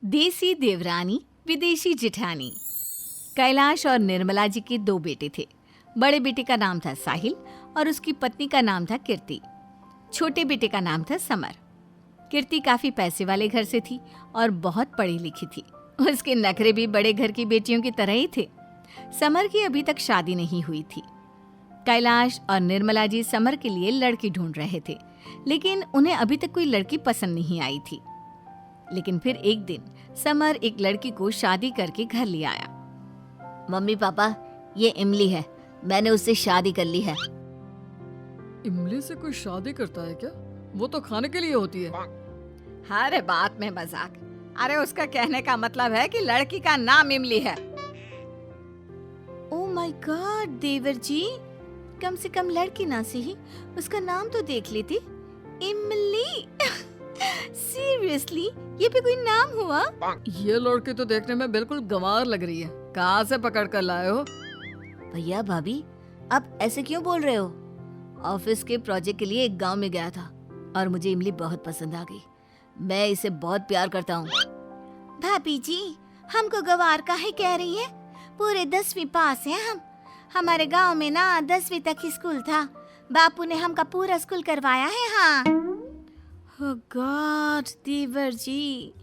देसी देवरानी विदेशी जिठानी। कैलाश और निर्मला जी के दो बेटे थे। बड़े बेटे का नाम था साहिल और उसकी पत्नी का नाम था कीर्ति। छोटे बेटे का नाम था समर। कीर्ति काफी पैसे वाले घर से थी और बहुत पढ़ी लिखी थी। उसके नखरे भी बड़े घर की बेटियों की तरह ही थे। समर की अभी तक शादी नहीं हुई थी। कैलाश और निर्मला जी समर के लिए लड़की ढूंढ रहे थे, लेकिन उन्हें अभी तक कोई लड़की पसंद नहीं आई थी। लेकिन फिर एक दिन समर एक लड़की को शादी करके घर ले आया। मम्मी पापा, ये इमली है, मैंने उससे शादी कर ली है। इमली से कोई शादी करता है क्या? वो तो खाने के लिए होती है। अरे बात में मजाक। अरे उसका कहने का मतलब है कि लड़की का नाम इमली है। ओह माय गॉड देवर जी, कम से कम लड़की ना सही उसका नाम तो देख लेती। इमली सीरियसली, ये भी कोई नाम हुआ? ये लड़की तो देखने में बिल्कुल गंवार लग रही है। कहाँ से पकड़ कर लाए हो? भैया भाभी, आप ऐसे क्यों बोल रहे हो? ऑफिस के प्रोजेक्ट के लिए एक गांव में गया था और मुझे इमली बहुत पसंद आ गई। मैं इसे बहुत प्यार करता हूँ। भाभी जी, हमको गवार काहे कह रही है? पूरे 10वीं पास हैं हम। हमारे गांव में ना 10वीं तक ही स्कूल था। बापू ने हमका पूरा स्कूल करवाया है। हाँ। ओह गॉड देवर जी,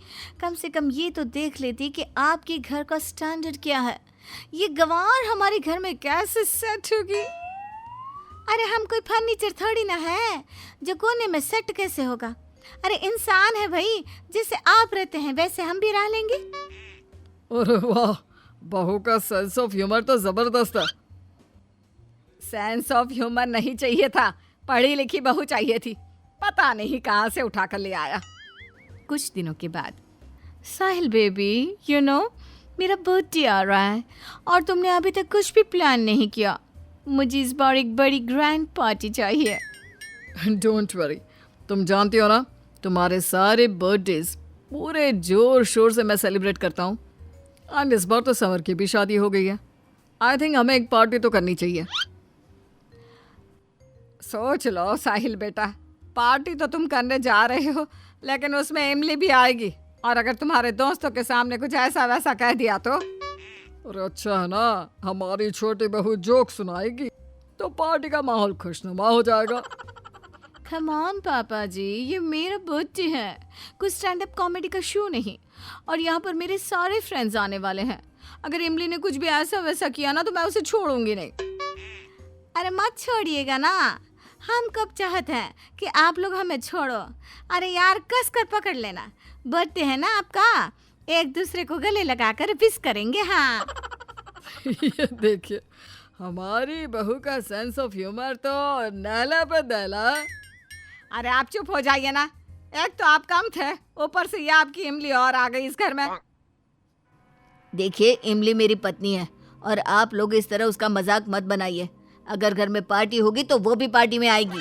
कम से कम ये तो देख लेती कि आपके घर का स्टैंडर्ड क्या है। ये गवार हमारे घर में कैसे सेट होगी? अरे हम कोई फर्नीचर थोड़ी ना है जो कोने में सेट कैसे होगा? अरे इंसान है भाई, जैसे आप रहते हैं वैसे हम भी रह लेंगे। अरे वाह, बहू का सेंस ऑफ ह्यूमर तो जबरदस्त है। सेंस ऑफ ह्यूमर नहीं चाहिए था, पढ़ी लिखी बहू चाहिए थी। पता नहीं कहाँ से उठा कर ले आया। कुछ दिनों के बाद, साहिल बेबी, यू नो मेरा बर्थडे आ रहा है और तुमने अभी तक कुछ भी प्लान नहीं किया। मुझे इस बार एक बड़ी ग्रैंड पार्टी चाहिए। डोंट वरी, तुम जानती हो ना, तुम्हारे सारे बर्थडेज पूरे जोर शोर से मैं सेलिब्रेट करता हूँ। एंड इस बार तो समर की भी शादी हो गई है। आई थिंक हमें एक पार्टी तो करनी चाहिए। सोच लो साहिल बेटा, पार्टी तो तुम करने जा रहे हो, लेकिन उसमें इमली भी आएगी और अगर तुम्हारे दोस्तों के सामने कुछ ऐसा वैसा कह दिया तो? और अच्छा है ना, हमारी छोटी बहू जोक सुनाएगी तो पार्टी का माहौल खुशनुमा हो जाएगा। कम ऑन पापा जी, ये मेरा बर्थडे है, कुछ स्टैंड अप कॉमेडी का शो नहीं। और यहाँ पर मेरे सारे फ्रेंड्स आने वाले हैं। अगर इमली ने कुछ भी ऐसा वैसा किया ना तो मैं उसे छोड़ूंगी नहीं। अरे मत छोड़िएगा ना, हम कब चाहते हैं कि आप लोग हमें छोड़ो। अरे यार कस कर पकड़ लेना, बर्थडे है ना आपका, एक दूसरे को गले लगाकर विश करेंगे। हाँ। ये देखिए, हमारी बहू का सेंस ऑफ ह्यूमर तो नैला पे दहला। अरे आप चुप हो जाइए ना, एक तो आप कम थे, ऊपर से ये आपकी इमली और आ गई इस घर में। देखिए, इमली मेरी पत्नी है और आप लोग इस तरह उसका मजाक मत बनाइए। अगर घर में पार्टी होगी तो वो भी पार्टी में आएगी।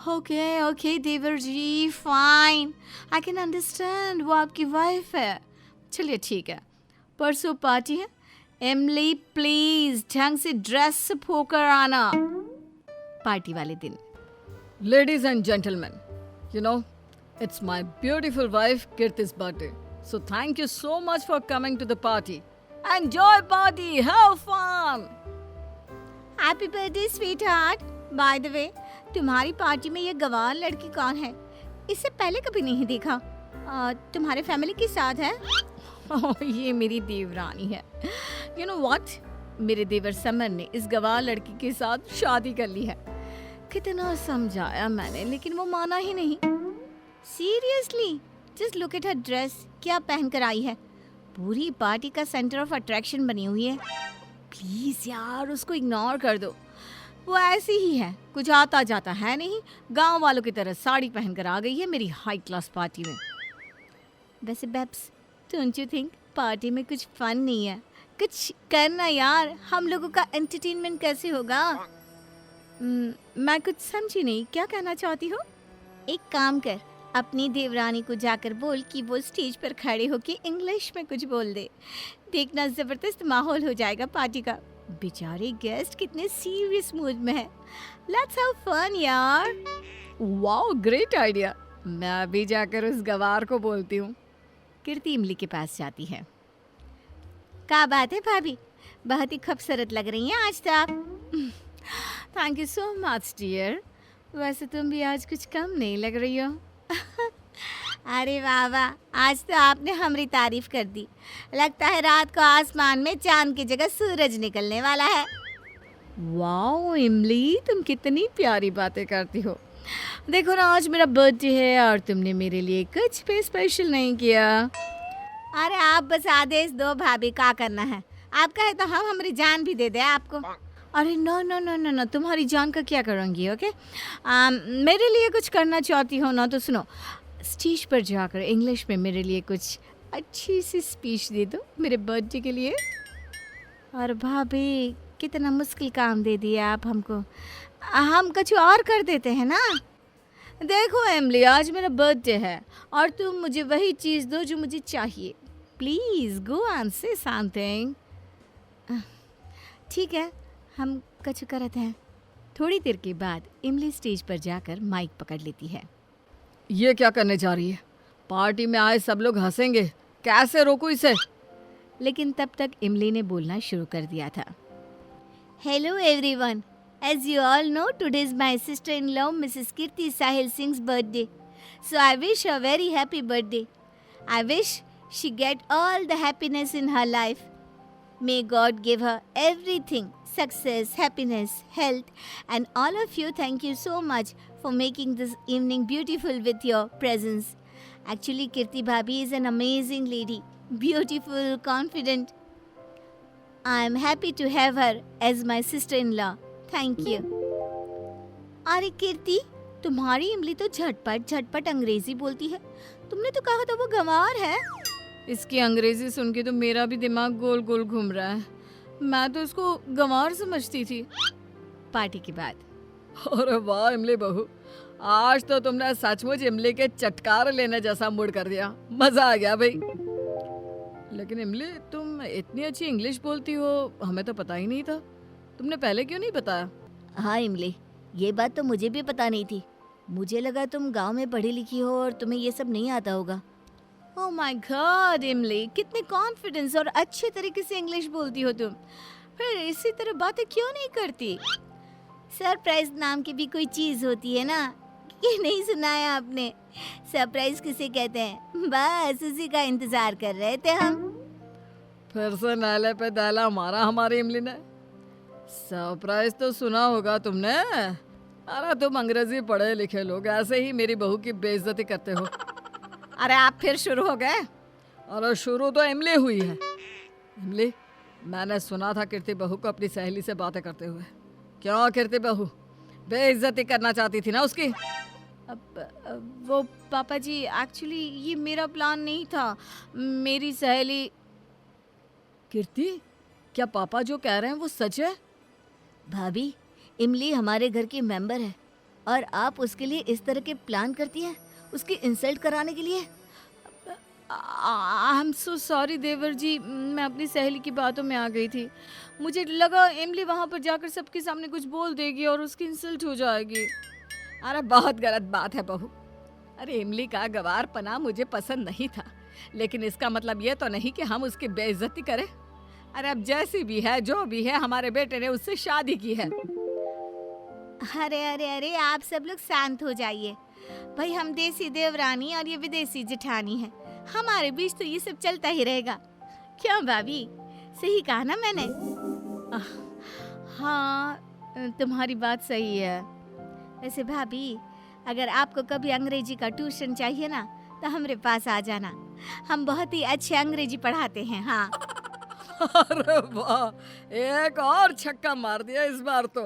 ओके ओके देवर जी, फाइन, आई कैन अंडरस्टैंड, वो आपकी वाइफ है। चलिए ठीक है, परसों पार्टी है। इमली प्लीज ढंग से ड्रेस होकर आना पार्टी वाले दिन। Ladies and gentlemen, you know, it's my beautiful wife Kirti's birthday. So thank you so much for coming to the party. Enjoy party, have fun. Happy birthday sweet heart. By the way, तुम्हारी party में ये गवार लड़की कौन है? इससे पहले कभी नहीं देखा। तुम्हारे फैमिली के साथ है? ये मेरी देवरानी है। यू नो व्हाट, मेरे देवर समर ने इस गवार लड़की के साथ शादी कर ली है। कितना समझाया मैंने, लेकिन वो माना ही नहीं। Seriously, just look at her dress, क्या पहन कर आई है। पूरी पार्टी का सेंटर ऑफ अट्रैक्शन बनी हुई है। प्लीज यार उसको इग्नोर कर दो, वो ऐसी ही है, कुछ आता जाता है नहीं, गांव वालों की तरह साड़ी पहनकर आ गई है मेरी हाई क्लास पार्टी में। वैसे babes, don't you think party में कुछ फन नहीं है? कुछ करना यार, हम लोगों का एंटरटेनमेंट कैसे होगा? मैं कुछ समझी नहीं, क्या कहना चाहती हो? एक काम कर, अपनी देवरानी को जाकर बोल कि वो स्टेज पर खड़े होके इंग्लिश में कुछ बोल दे। देखना जबरदस्त माहौल हो जाएगा पार्टी का। बेचारे गेस्ट कितने सीरियस मूड में है। लेट्स हैव फन यार। Wow, great idea. मैं अभी जाकर उस गवार को बोलती हूँ। कीर्ति इमली के पास जाती है। क्या बात है भाभी, बहुत ही खूबसूरत लग रही हैं आज तो आप। Thank you so much dear, वैसे तुम भी आज कुछ कम नहीं लग रही हो। अरे वाह वाह, आज तो आपने हमारी तारीफ कर दी। लगता है रात को आसमान में चांद की जगह सूरज निकलने वाला है। वाओ इमली, तुम कितनी प्यारी बातें करती हो। देखो ना, आज मेरा बर्थडे है और तुमने मेरे लिए कुछ भी स्पेशल नहीं किया। अरे आप बस आदेश दो भाभी, क्या करना है। आप कहे तो हम हमारी जान भी दे दे आपको। अरे no no no no no, तुम्हारी जान का क्या करूँगी। ओके, मेरे लिए कुछ करना चाहती हो ना तो सुनो, स्टेज पर जाकर इंग्लिश में मेरे लिए कुछ अच्छी सी स्पीच दे दो मेरे बर्थडे के लिए। और भाभी कितना मुश्किल काम दे दिया आप हमको, हम कुछ और कर देते हैं ना। देखो एमली, आज मेरा बर्थडे है और तुम मुझे वही चीज़ दो जो मुझे चाहिए। प्लीज़ गो एंड से समथिंग। ठीक है, हम कुछ करते हैं। थोड़ी देर के बाद इमली स्टेज पर जाकर माइक पकड़ लेती है। ये क्या करने जा रही है? पार्टी में आए सब लोग हंसेंगे, कैसे रोकूं इसे? लेकिन तब तक इमली ने बोलना शुरू कर दिया था। Hello everyone, as you all know, today is my sister-in-law Mrs. Kirti Sahil Singh's birthday. So I wish her very happy birthday. I wish she get all the happiness in her life. May God give her everything, success, happiness, health, and all of you thank you so much for making this evening beautiful with your presence. Actually, Kirti Bhabhi is an amazing lady, beautiful, confident. I am happy to have her as my sister-in-law. Thank you. अरे कीर्ति, तुम्हारी इमली तो झटपट झटपट अंग्रेजी बोलती है। तुमने तो कहा था वो गंवार है। इसकी अंग्रेजी सुन के तो मेरा भी दिमाग गोल गोल घूम रहा है। मैं तो इसको गंवार समझती थी। पार्टी के बाद, अरे वाह इमली बहू, आज तो तुमने सचमुच इमली के चटकार लेने जैसा मूड कर दिया। मजा आ गया भाई। लेकिन इमली, तुम इतनी अच्छी इंग्लिश बोलती हो, हमें तो पता ही नहीं था। तुमने पहले क्यों नहीं बताया? हाँ इमली, ये बात तो मुझे भी पता नहीं थी। मुझे लगा तुम गांव में पढ़ी लिखी हो और तुम्हें ये सब नहीं आता होगा। ओह माय गॉड इमली, कितने कॉन्फिडेंस और अच्छे तरीके से इंग्लिश बोलती हो तुम। फिर इसी तरह बातें क्यों नहीं करती? सरप्राइज नाम की भी कोई चीज़ होती है ना, ये नहीं सुना है आपने? सरप्राइज किसे कहते हैं? बस उसी का इंतजार कर रहे थे हम। फिर से नाले पे दाला मारा हमारी इमली ने। सरप्राइज तो सुना होगा तुमने। अरे तुम अंग्रेजी पढ़े लिखे लोग ऐसे ही मेरी बहू की बेइज्जती करते हो। अरे आप फिर शुरू हो गए। अरे शुरू तो इमली हुई है। इमली, मैंने सुना था कीर्ति बहू को अपनी सहेली से बातें करते हुए। क्यों कीर्ति बहू, बेइज्जती करना चाहती थी ना उसकी? वो पापा जी, एक्चुअली ये मेरा प्लान नहीं था। मेरी सहेली। कीर्ति, क्या पापा जो कह रहे हैं वो सच है? भाभी, इमली हमारे घर की मेंबर है और आप उसके लिए इस तरह के प्लान करती हैं, उसकी इंसल्ट कराने के लिए। आई एम सो सॉरी देवर जी, मैं अपनी सहेली की बातों में आ गई थी। मुझे लगा इमली वहाँ पर जाकर सबके सामने कुछ बोल देगी और उसकी इंसल्ट हो जाएगी। अरे बहुत गलत बात है बहू। अरे इमली का गवारपना मुझे पसंद नहीं था, लेकिन इसका मतलब ये तो नहीं कि हम उसकी बेइज्जती करें। अरे अब जैसी भी है, जो भी है, हमारे बेटे ने उससे शादी की है। अरे अरे अरे, आप सब लोग शांत हो जाइए भाई। हम देसी देवरानी और ये विदेशी जेठानी है, हमारे बीच तो ये सब चलता ही रहेगा। क्यों भाभी, सही कहा ना मैंने? हाँ, तुम्हारी बात सही है। वैसे भाभी, अगर आपको कभी अंग्रेजी का ट्यूशन चाहिए ना तो हमारे पास आ जाना, हम बहुत ही अच्छे अंग्रेजी पढ़ाते हैं। हाँ। अरे वाह, एक और छक्का मार दिया इस बार तो।